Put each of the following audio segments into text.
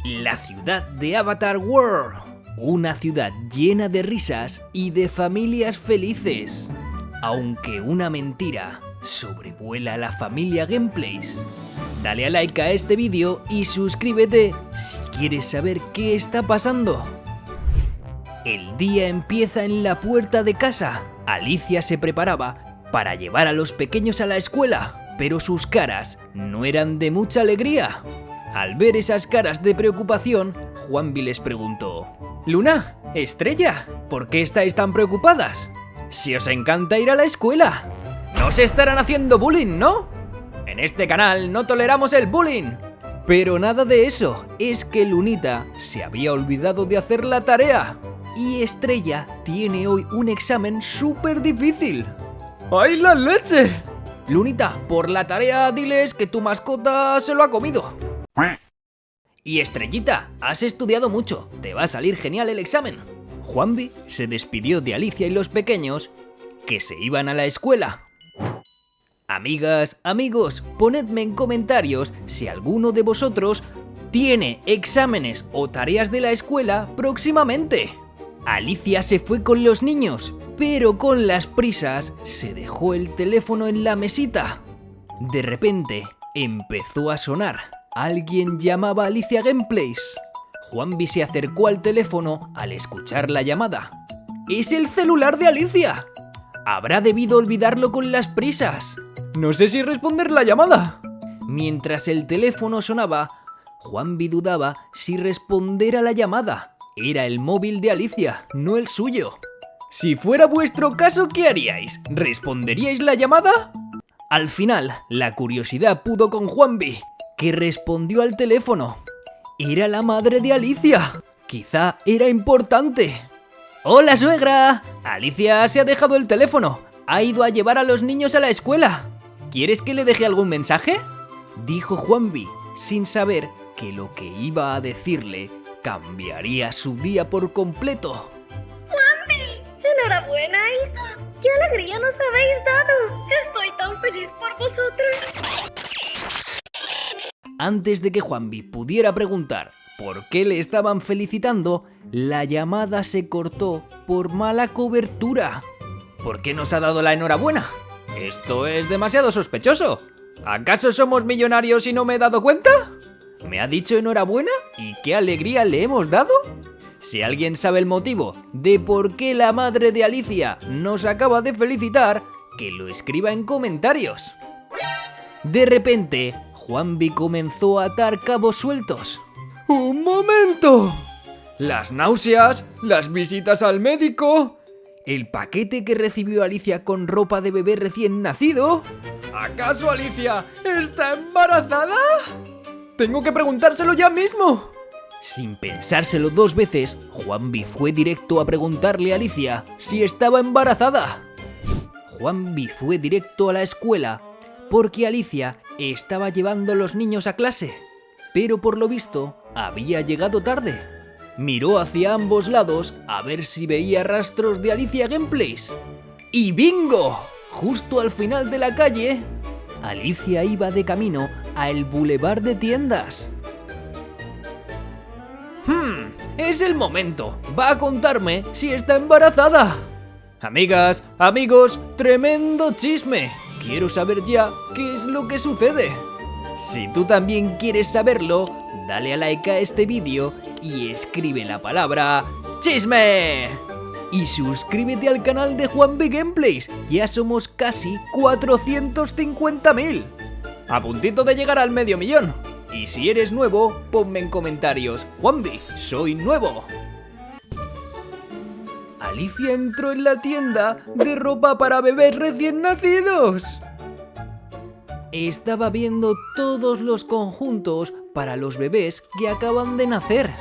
La ciudad de Avatar World. Una ciudad llena de risas y de familias felices. Aunque una mentira sobrevuela a la familia Gameplays. Dale a like a este vídeo y suscríbete si quieres saber qué está pasando. El día empieza en la puerta de casa. Alicia se preparaba para llevar a los pequeños a la escuela, pero sus caras no eran de mucha alegría. Al ver esas caras de preocupación, Juanvi les preguntó: Luna, Estrella, ¿por qué estáis tan preocupadas? Si os encanta ir a la escuela. No se estarán haciendo bullying, ¿no? En este canal no toleramos el bullying. Pero nada de eso, es que Lunita se había olvidado de hacer la tarea. Y Estrella tiene hoy un examen súper difícil. ¡Ay, la leche! Lunita, por la tarea diles que tu mascota se lo ha comido. Y Estrellita, has estudiado mucho, te va a salir genial el examen. Juanvi se despidió de Alicia y los pequeños, que se iban a la escuela. Amigas, amigos, ponedme en comentarios si alguno de vosotros tiene exámenes o tareas de la escuela próximamente. Alicia se fue con los niños, pero con las prisas se dejó el teléfono en la mesita. De repente empezó a sonar. Alguien llamaba a Alicia Gameplays. Juanvi se acercó al teléfono al escuchar la llamada. ¡Es el celular de Alicia! Habrá debido olvidarlo con las prisas. No sé si responder la llamada. Mientras el teléfono sonaba, Juanvi dudaba si responder a la llamada. Era el móvil de Alicia, no el suyo. Si fuera vuestro caso, ¿qué haríais? ¿Responderíais la llamada? Al final, la curiosidad pudo con Juanvi, que respondió al teléfono. Era la madre de Alicia. Quizá era importante. ¡Hola, suegra! Alicia se ha dejado el teléfono. Ha ido a llevar a los niños a la escuela. ¿Quieres que le deje algún mensaje? Dijo Juanvi, sin saber que lo que iba a decirle cambiaría su día por completo. ¡Juanvi! ¡Enhorabuena, hija! ¡Qué alegría nos habéis dado! ¡Estoy tan feliz por vosotros! Antes de que Juanvi pudiera preguntar por qué le estaban felicitando, la llamada se cortó por mala cobertura. ¿Por qué nos ha dado la enhorabuena? Esto es demasiado sospechoso. ¿Acaso somos millonarios y no me he dado cuenta? ¿Me ha dicho enhorabuena? ¿Y qué alegría le hemos dado? Si alguien sabe el motivo de por qué la madre de Alicia nos acaba de felicitar, que lo escriba en comentarios. De repente, Juanvi comenzó a atar cabos sueltos. ¡Un momento! Las náuseas, las visitas al médico, el paquete que recibió Alicia con ropa de bebé recién nacido. ¿Acaso Alicia está embarazada? ¡Tengo que preguntárselo ya mismo! Sin pensárselo dos veces, Juanvi fue directo a preguntarle a Alicia si estaba embarazada. Juanvi fue directo a la escuela porque Alicia estaba llevando a los niños a clase, pero por lo visto había llegado tarde. Miró hacia ambos lados a ver si veía rastros de Alicia Gameplays. ¡Y bingo! Justo al final de la calle, Alicia iba de camino al Boulevard de tiendas. Es el momento. Va a contarme si está embarazada. Amigas, amigos, tremendo chisme. Quiero saber ya qué es lo que sucede. Si tú también quieres saberlo, dale a like a este vídeo y escribe la palabra ¡chisme! Y suscríbete al canal de Juanvi Gameplays. Ya somos casi 450.000. A puntito de llegar al 500.000. Y si eres nuevo, ponme en comentarios: Juanvi, soy nuevo. Alicia entró en la tienda de ropa para bebés recién nacidos. Estaba viendo todos los conjuntos para los bebés que acaban de nacer.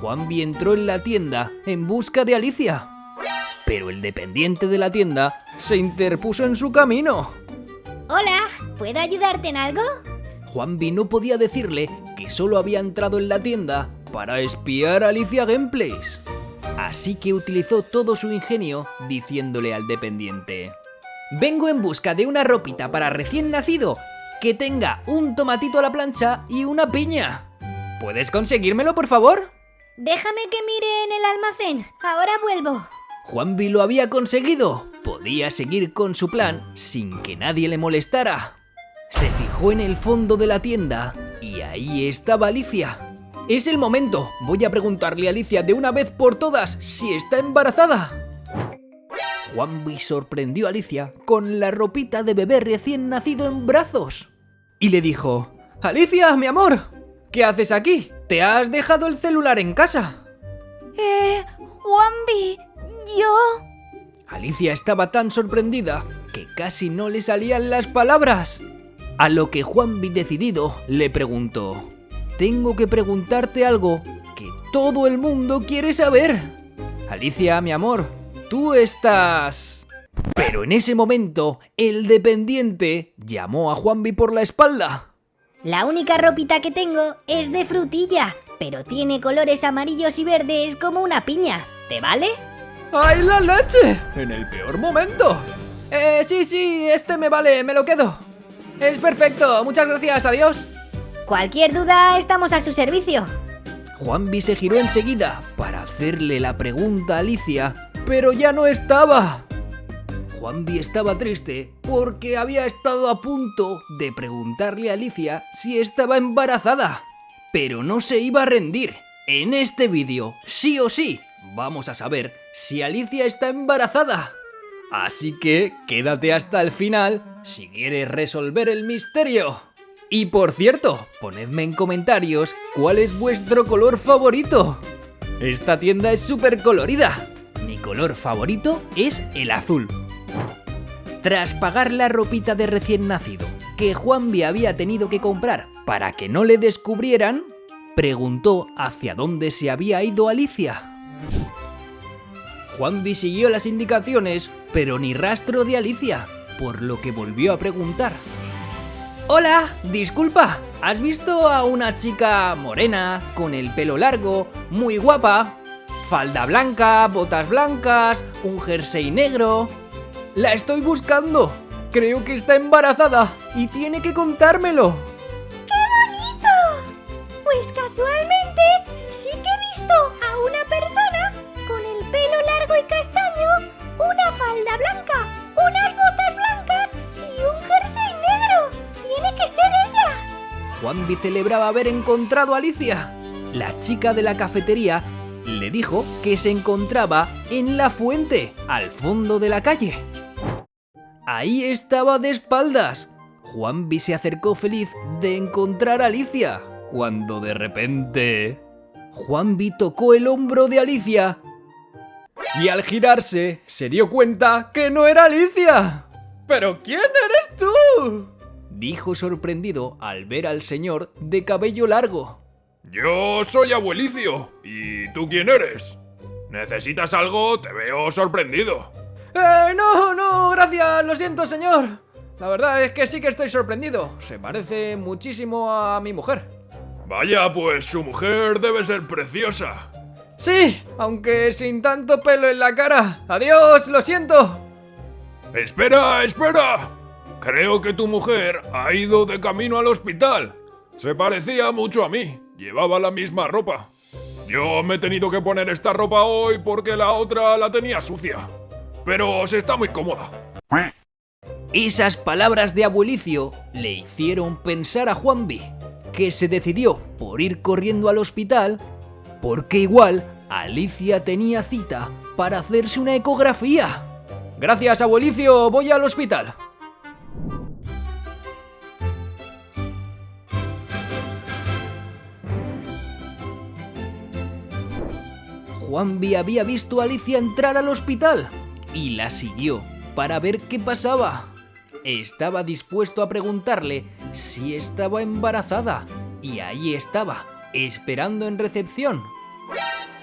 Juanvi entró en la tienda en busca de Alicia, pero el dependiente de la tienda se interpuso en su camino. Hola, ¿puedo ayudarte en algo? Juanvi no podía decirle que solo había entrado en la tienda para espiar a Alicia Gameplays. Así que utilizó todo su ingenio diciéndole al dependiente: vengo en busca de una ropita para recién nacido que tenga un tomatito a la plancha y una piña. ¿Puedes conseguírmelo, por favor? Déjame que mire en el almacén. Ahora vuelvo. Juanvi lo había conseguido. Podía seguir con su plan sin que nadie le molestara. Se fijó en el fondo de la tienda y ahí estaba Alicia. Es el momento. Voy a preguntarle a Alicia de una vez por todas si está embarazada. Juanvi sorprendió a Alicia con la ropita de bebé recién nacido en brazos. Y le dijo: Alicia, mi amor, ¿qué haces aquí? ¿Te has dejado el celular en casa? Juanvi, yo... Alicia estaba tan sorprendida que casi no le salían las palabras. A lo que Juanvi, decidido, le preguntó: tengo que preguntarte algo que todo el mundo quiere saber. Alicia, mi amor, tú estás... Pero en ese momento, el dependiente llamó a Juanvi por la espalda. La única ropita que tengo es de frutilla, pero tiene colores amarillos y verdes como una piña. ¿Te vale? ¡Ay, la leche! En el peor momento. Sí, este me vale, me lo quedo. Es perfecto, muchas gracias, adiós. Cualquier duda, estamos a su servicio. Juanvi se giró enseguida para hacerle la pregunta a Alicia, pero ya no estaba. Juanvi estaba triste porque había estado a punto de preguntarle a Alicia si estaba embarazada, pero no se iba a rendir. En este vídeo, sí o sí, vamos a saber si Alicia está embarazada. Así que quédate hasta el final si quieres resolver el misterio. Y por cierto, ponedme en comentarios cuál es vuestro color favorito. Esta tienda es súper colorida. Mi color favorito es el azul. Tras pagar la ropita de recién nacido que Juanvi había tenido que comprar para que no le descubrieran, preguntó hacia dónde se había ido Alicia. Juanvi siguió las indicaciones, pero ni rastro de Alicia, por lo que volvió a preguntar. Hola, disculpa, ¿has visto a una chica morena, con el pelo largo, muy guapa, falda blanca, botas blancas, un jersey negro? La estoy buscando. Creo que está embarazada y tiene que contármelo. ¡Qué bonito! Pues casualmente sí que he visto a una persona con el pelo largo y castaño, una falda blanca, unas botas blancas y un jersey negro. ¡Tiene que ser ella! Juanvi celebraba haber encontrado a Alicia. La chica de la cafetería le dijo que se encontraba en la fuente, al fondo de la calle. Ahí estaba de espaldas. Juanvi se acercó feliz de encontrar a Alicia, cuando de repente Juanvi tocó el hombro de Alicia y al girarse se dio cuenta que no era Alicia. ¿Pero quién eres tú?, dijo sorprendido al ver al señor de cabello largo. Yo soy Abuelicio. ¿Y tú quién eres? ¿Necesitas algo? Te veo sorprendido. No, gracias, lo siento, señor. La verdad es que sí que estoy sorprendido. Se parece muchísimo a mi mujer. Vaya, pues su mujer debe ser preciosa. Sí, aunque sin tanto pelo en la cara. Adiós, lo siento. ¡Espera! Creo que tu mujer ha ido de camino al hospital. Se parecía mucho a mí. Llevaba la misma ropa. Yo me he tenido que poner esta ropa hoy porque la otra la tenía sucia. Pero se está muy cómoda. Esas palabras de Abuelicio le hicieron pensar a Juanvi, que se decidió por ir corriendo al hospital porque igual Alicia tenía cita para hacerse una ecografía. Gracias, Abuelicio, voy al hospital. Juanvi había visto a Alicia entrar al hospital y la siguió para ver qué pasaba. Estaba dispuesto a preguntarle si estaba embarazada y ahí estaba, esperando en recepción.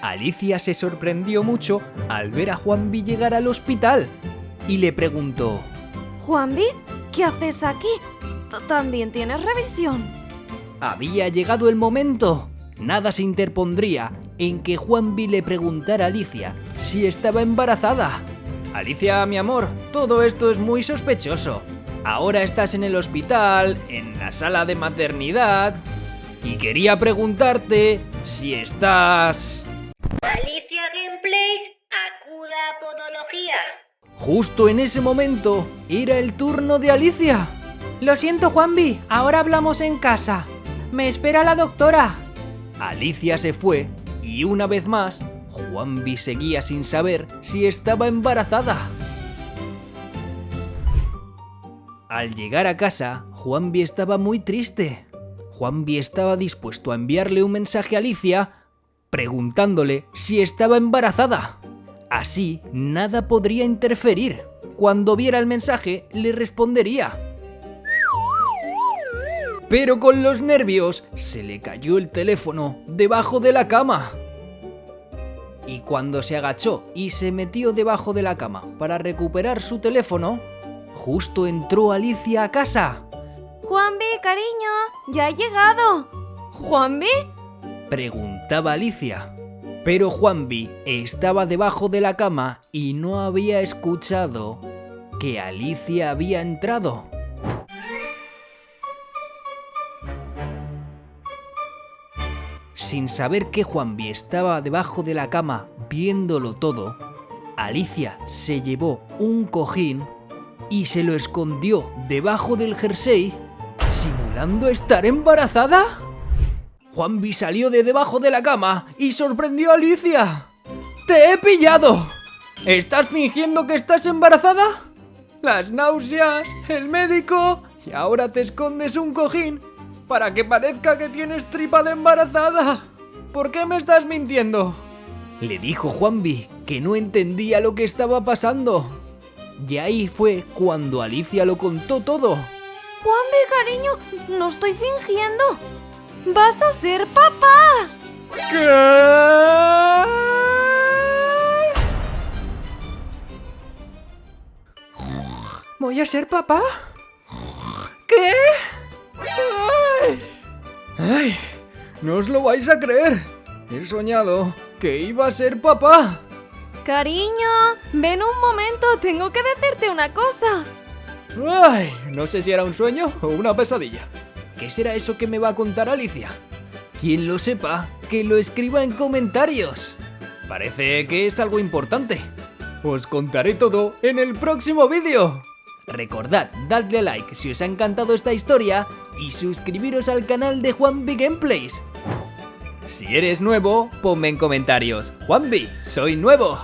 Alicia se sorprendió mucho al ver a Juanvi llegar al hospital y le preguntó: Juanvi, ¿qué haces aquí? ¿También tienes revisión? Había llegado el momento. Nada se interpondría en que Juanvi le preguntara a Alicia si estaba embarazada. Alicia, mi amor, todo esto es muy sospechoso. Ahora estás en el hospital, en la sala de maternidad. y quería preguntarte si estás... Alicia Gameplays, acuda a Podología. Justo en ese momento era el turno de Alicia. Lo siento, Juanvi, ahora hablamos en casa. Me espera la doctora. Alicia se fue y una vez más, Juanvi seguía sin saber si estaba embarazada. Al llegar a casa, Juanvi estaba muy triste. Juanvi estaba dispuesto a enviarle un mensaje a Alicia preguntándole si estaba embarazada. Así, nada podría interferir. Cuando viera el mensaje, le respondería. Pero con los nervios, se le cayó el teléfono debajo de la cama. Y cuando se agachó y se metió debajo de la cama para recuperar su teléfono, justo entró Alicia a casa. Juanvi, cariño, ya ha llegado. ¿Juanvi? Preguntaba Alicia. Pero Juanvi estaba debajo de la cama y no había escuchado que Alicia había entrado. Sin saber que Juanvi estaba debajo de la cama viéndolo todo, Alicia se llevó un cojín y se lo escondió debajo del jersey, simulando estar embarazada. Juanvi salió de debajo de la cama y sorprendió a Alicia. ¡Te he pillado! ¿Estás fingiendo que estás embarazada? Las náuseas, el médico y ahora te escondes un cojín para que parezca que tienes tripa de embarazada. ¿Por qué me estás mintiendo? Le dijo Juanvi que no entendía lo que estaba pasando. Y ahí fue cuando Alicia lo contó todo. Juanvi, cariño, no estoy fingiendo. ¡Vas a ser papá! ¿Qué? ¿Voy a ser papá? ¿Qué? ¡Ay! No os lo vais a creer. He soñado que iba a ser papá. Cariño, ven un momento, tengo que decirte una cosa. ¡Ay! No sé si era un sueño o una pesadilla. ¿Qué será eso que me va a contar Alicia? Quien lo sepa, que lo escriba en comentarios. Parece que es algo importante. Os contaré todo en el próximo vídeo. Recordad darle a like si os ha encantado esta historia y suscribiros al canal de Juanvi Gameplays. Si eres nuevo, ponme en comentarios: Juanvi, soy nuevo.